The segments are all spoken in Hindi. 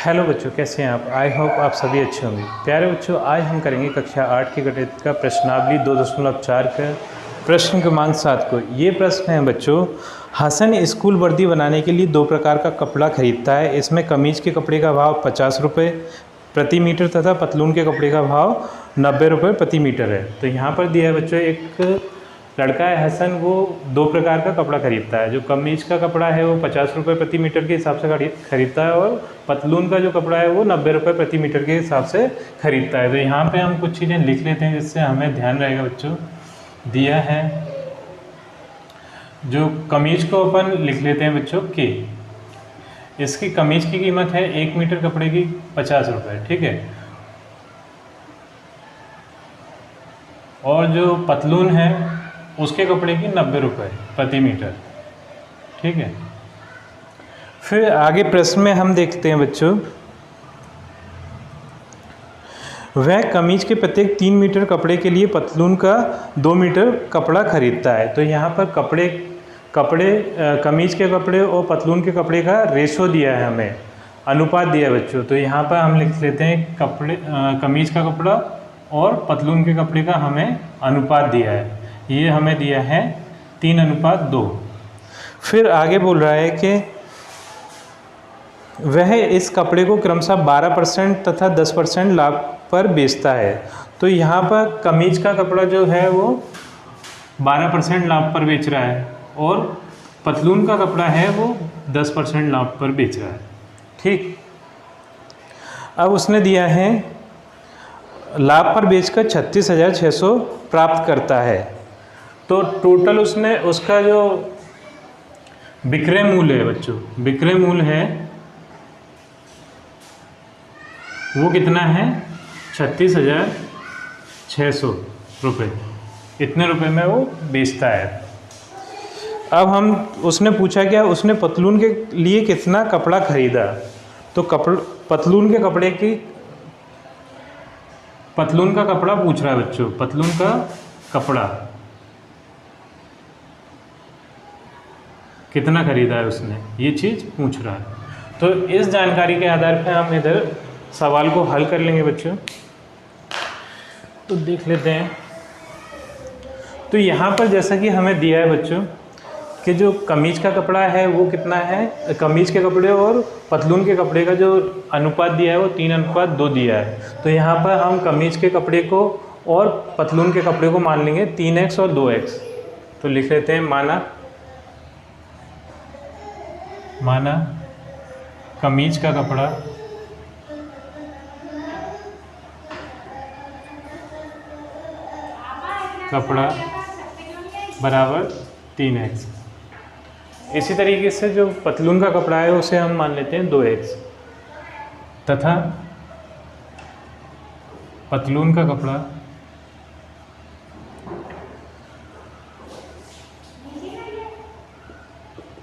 हेलो बच्चों, कैसे हैं आप। आई होप आप सभी अच्छे होंगे। प्यारे बच्चों, आज हम करेंगे कक्षा 8 की गणित का प्रश्नावली 2.4 का प्रश्न क्रमांक 7 को। ये प्रश्न है बच्चों, हसन स्कूल वर्दी बनाने के लिए 2 प्रकार का कपड़ा खरीदता है। इसमें कमीज के कपड़े का भाव 50 रुपये प्रति मीटर तथा पतलून के कपड़े का भाव 90 रुपये प्रति मीटर है। तो यहाँ पर दिया है बच्चों, एक लड़का है हसन, वो 2 प्रकार का कपड़ा खरीदता है। जो कमीज का कपड़ा है वो 50 रुपये प्रति मीटर के हिसाब से खरीदता है, और पतलून का जो कपड़ा है वो 90 रुपये प्रति मीटर के हिसाब से खरीदता है। तो यहाँ पे हम कुछ चीज़ें लिख लेते हैं जिससे हमें ध्यान रहेगा बच्चों। दिया है जो कमीज को अपन लिख लेते हैं बच्चों के, इसकी कमीज की कीमत है 1 मीटर कपड़े की 50 रुपये, ठीक है। और जो पतलून है उसके कपड़े की 90 रुपये प्रति मीटर, ठीक है। फिर आगे प्रश्न में हम देखते हैं बच्चों, वह कमीज के प्रत्येक 3 मीटर कपड़े के लिए पतलून का 2 मीटर कपड़ा खरीदता है। तो यहाँ पर कमीज के कपड़े और पतलून के कपड़े का रेशो दिया है, हमें अनुपात दिया है बच्चों। तो यहाँ पर हम लिख लेते हैं कमीज का कपड़ा और पतलून के कपड़े का हमें अनुपात दिया है। ये हमें दिया है 3:2। फिर आगे बोल रहा है कि वह इस कपड़े को क्रमशः 12% तथा 10% लाभ पर बेचता है। तो यहाँ पर कमीज का कपड़ा जो है वो 12% लाभ पर बेच रहा है, और पतलून का कपड़ा है वो 10% लाभ पर बेच रहा है, ठीक। अब उसने दिया है लाभ पर बेचकर 36,600 प्राप्त करता है। तो टोटल उसका जो विक्रय मूल्य है बच्चों, विक्रय मूल्य है वो कितना है 36,600 रुपये। इतने रुपए में वो बेचता है। अब उसने पूछा क्या, उसने पतलून के लिए कितना कपड़ा खरीदा। तो पतलून का कपड़ा पूछ रहा है बच्चों, पतलून का कपड़ा कितना खरीदा है उसने, ये चीज़ पूछ रहा है। तो इस जानकारी के आधार पर हम इधर सवाल को हल कर लेंगे बच्चों। तो देख लेते हैं। तो यहाँ पर जैसा कि हमें दिया है बच्चों कि जो कमीज का कपड़ा है वो कितना है, कमीज के कपड़े और पतलून के कपड़े का जो अनुपात दिया है वो 3:2 दिया है। तो यहाँ पर हम कमीज के कपड़े को और पतलून के कपड़े को मान लेंगे 3x और 2x। तो लिख लेते हैं, माना कमीज का कपड़ा बराबर 3x। इसी तरीके से जो पतलून का कपड़ा है उसे हम मान लेते हैं 2x, तथा पतलून का कपड़ा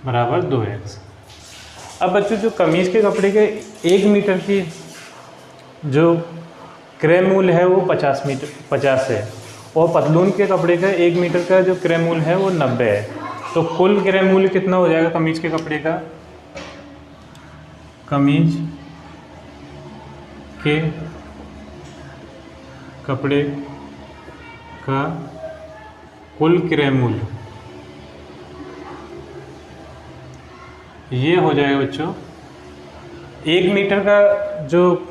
बराबर 2x। अब बच्चों जो कमीज के कपड़े के 1 मीटर की जो क्रय मूल्य है वो 50 है, और पतलून के कपड़े का 1 मीटर का जो क्रय मूल्य है वो 90 है। तो कुल क्रय मूल्य कितना हो जाएगा कमीज के कपड़े का, कमीज के कपड़े का कुल क्रय मूल्य ये हो जाएगा बच्चों 1 मीटर का जो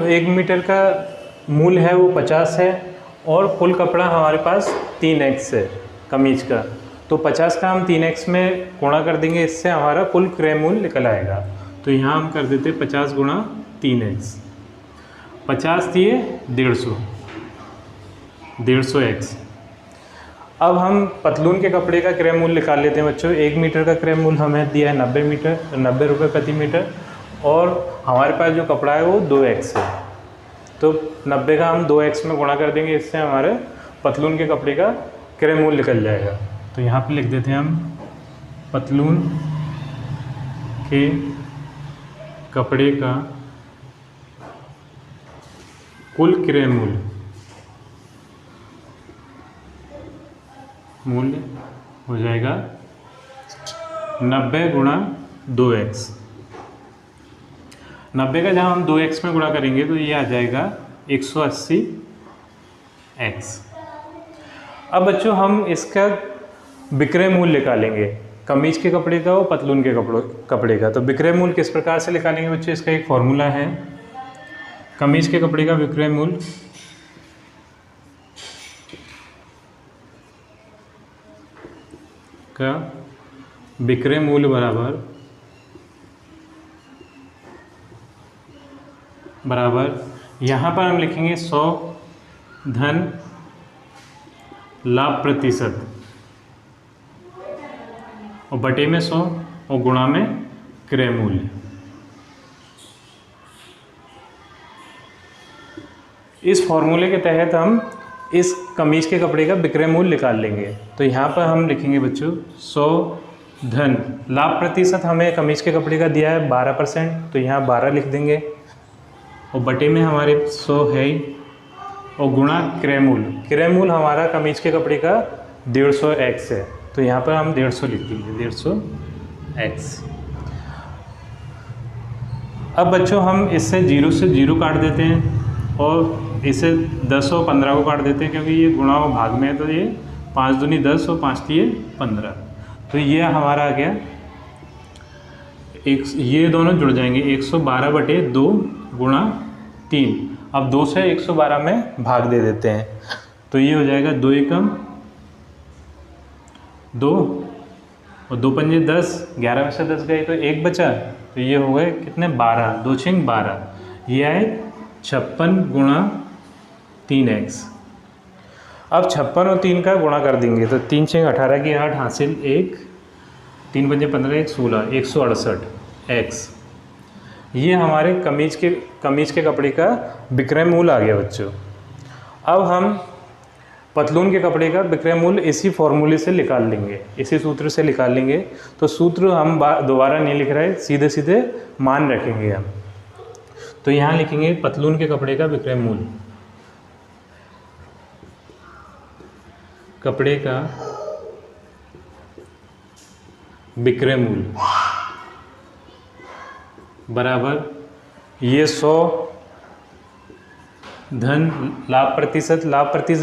1 मीटर का मूल्य है वो 50 है, और कुल कपड़ा हमारे पास 3x है कमीज का। तो 50 का हम 3x में गुणा कर देंगे, इससे हमारा कुल क्रय मूल्य निकल आएगा। तो यहाँ हम कर देते 50 गुणा 3x। 50 दिए 150x। अब हम पतलून के कपड़े का क्रय मूल्य निकाल लेते हैं बच्चों। 1 मीटर का क्रय मूल्य हमें दिया है 90 रुपये प्रति मीटर, और हमारे पास जो कपड़ा है वो 2x है। तो 90 का हम 2x में गुणा कर देंगे, इससे हमारे पतलून के कपड़े का क्रय मूल्य निकल जाएगा। तो यहाँ पे लिख देते हैं हम पतलून के कपड़े का कुल क्रय मूल्य हो जाएगा 90 गुणा 2x। 90 का जहाँ हम 2x में गुणा करेंगे तो ये आ जाएगा 180x। अब बच्चों हम इसका विक्रय मूल्य निकालेंगे, कमीज के कपड़े का और पतलून के कपड़े का। तो विक्रय मूल्य किस प्रकार से निकालेंगे बच्चों, इसका एक फॉर्मूला है। कमीज के कपड़े का विक्रय मूल्य बराबर यहाँ पर हम लिखेंगे 100 धन लाभ प्रतिशत और बटे में 100 और गुणा में क्रय मूल्य। इस फॉर्मूले के तहत हम इस कमीज के कपड़े का विक्रय मूल्य निकाल लेंगे। तो यहाँ पर हम लिखेंगे बच्चों 100 धन लाभ प्रतिशत, हमें कमीज के कपड़े का दिया है 12%, तो यहाँ 12 लिख देंगे और बटे में हमारे 100 है और गुणा क्रय मूल्य। क्रय मूल्य हमारा कमीज के कपड़े का 150x है, तो यहाँ पर हम 150 लिख देंगे, 150x। अब बच्चों हम इससे 0 से 0 काट देते हैं और इसे 10 और 15 को काट देते हैं, क्योंकि ये गुणा और भाग में है। तो ये 5 दूनी 10 और 5 दिए 15, तो ये हमारा आ गया एक, ये दोनों जुड़ जाएंगे 112 बटे 2 गुणा 3। अब 2 से 112 में भाग दे देते हैं, तो ये हो जाएगा 2 एकम 2 और 2 पंजे 10, 11 में से 10 गए तो 1 बचा, तो ये हो गए कितने 12, 2 छिंग 12, ये आए 56 गुणा 3x। अब 56 और 3 का गुणा कर देंगे तो 3 छिंग 18 की 8 हासिल 1, 3 पंजे 15, 1 16, 168x। ये हमारे कमीज के कपड़े का विक्रय मूल्य आ गया बच्चों। अब हम पतलून के कपड़े का विक्रय मूल्य इसी फॉर्मूले से निकाल लेंगे, इसी सूत्र से निकाल लेंगे। तो सूत्र हम दोबारा नहीं लिख रहे, सीधे सीधे मान रखेंगे हम। तो यहाँ लिखेंगे पतलून के कपड़े का विक्रय मूल्य, कपड़े का विक्रय मूल्य बराबर ये 100 धन लाभ प्रतिशत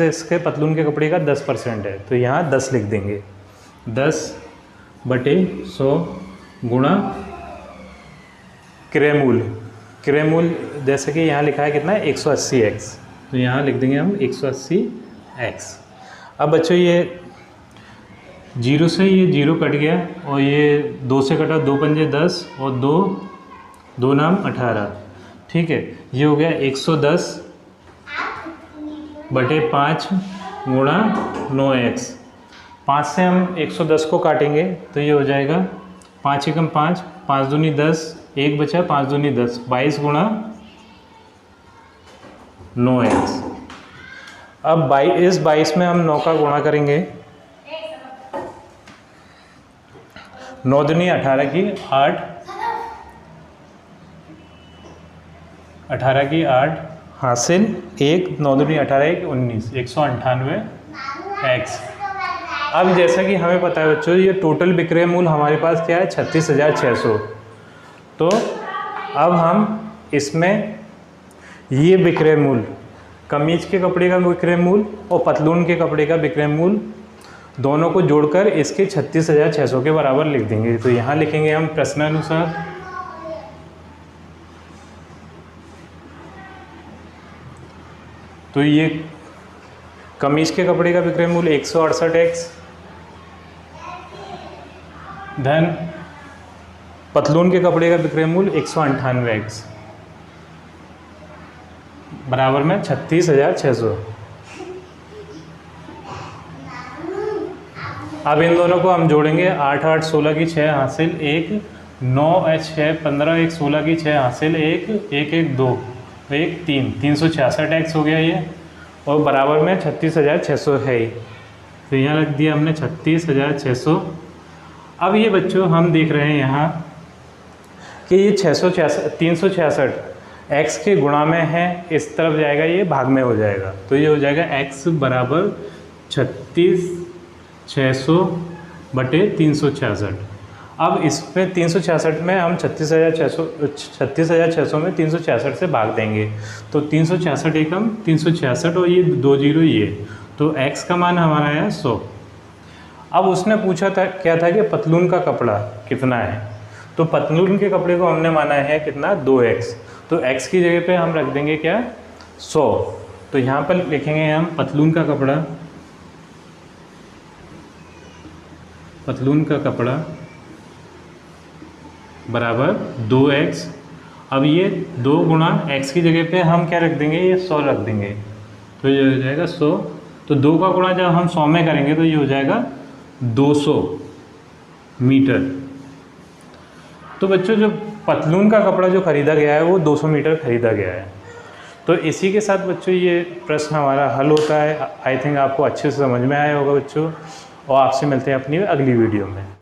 इसके पतलून के कपड़े का 10% है, तो यहाँ 10 लिख देंगे, 10 बटे 100 गुणा क्रय मूल्य जैसे कि यहाँ लिखा है कितना है 180x, तो यहाँ लिख देंगे हम 180x। अब बच्चों ये 0 से ये 0 कट गया और ये 2 से कटा, 2 पंजे 10 और 2 नाम 18, ठीक है। ये हो गया 110 बटे 5 गुणा 9x। 5 से हम 110 को काटेंगे तो ये हो जाएगा 5 एकम 5, 5 दूनी 10, 1 बचा, 5 दूनी 10, 22 गुणा 9x। अब इस 22 में हम 9 का गुणा करेंगे, 9 दूनी 18 की 8, 18 की 8 हासिल 1, 9 दूनी 18 की 19, 198x। अब जैसा कि हमें पता है बच्चों, ये टोटल विक्रय मूल्य हमारे पास क्या है 36,600। तो अब हम इसमें ये विक्रय मूल्य, कमीज के कपड़े का विक्रय मूल्य और पतलून के कपड़े का विक्रय मूल्य, दोनों को जोड़कर इसके 36,600 के बराबर लिख देंगे। तो यहाँ लिखेंगे हम प्रश्नानुसार तो ये कमीज के कपड़े का विक्रय मूल्य 168x धन पतलून के कपड़े का विक्रय मूल्य 198x बराबर में 36,600। अब इन दोनों को हम जोड़ेंगे, 8 8 16 की 6 हासिल 1, 9 6 15, 1 16 की 6 हासिल 1, 1 1 2, 1 3, 366x हो गया ये, और बराबर में 36,600 है। तो यहाँ रख दिया हमने 36,600। अब ये बच्चों हम देख रहे हैं यहाँ कि ये 366 x के गुणा में है, इस तरफ जाएगा ये भाग में हो जाएगा, तो ये हो जाएगा x बराबर 36,600 बटे 366। अब इस पे 366 में हम 36,600 में 366 से भाग देंगे, तो 366 एकम 366 और ये 2 जीरो ये, तो x का मान हमारा आया 100। अब उसने पूछा था क्या था कि पतलून का कपड़ा कितना है, तो पतलून के कपड़े को हमने माना है कितना 2x, तो x की जगह पे हम रख देंगे क्या 100। तो यहाँ पर लिखेंगे हम पतलून का कपड़ा बराबर 2x। अब ये 2 गुणा x की जगह पे हम क्या रख देंगे, ये 100 रख देंगे, तो ये हो जाएगा 100। तो 2 का गुणा जब हम 100 में करेंगे तो ये हो जाएगा 200 मीटर। तो बच्चों जो पतलून का कपड़ा जो ख़रीदा गया है वो 200 मीटर ख़रीदा गया है। तो इसी के साथ बच्चों ये प्रश्न हमारा हल होता है। आई थिंक आपको अच्छे से समझ में आया होगा बच्चों, और आपसे मिलते हैं अपनी अगली वीडियो में।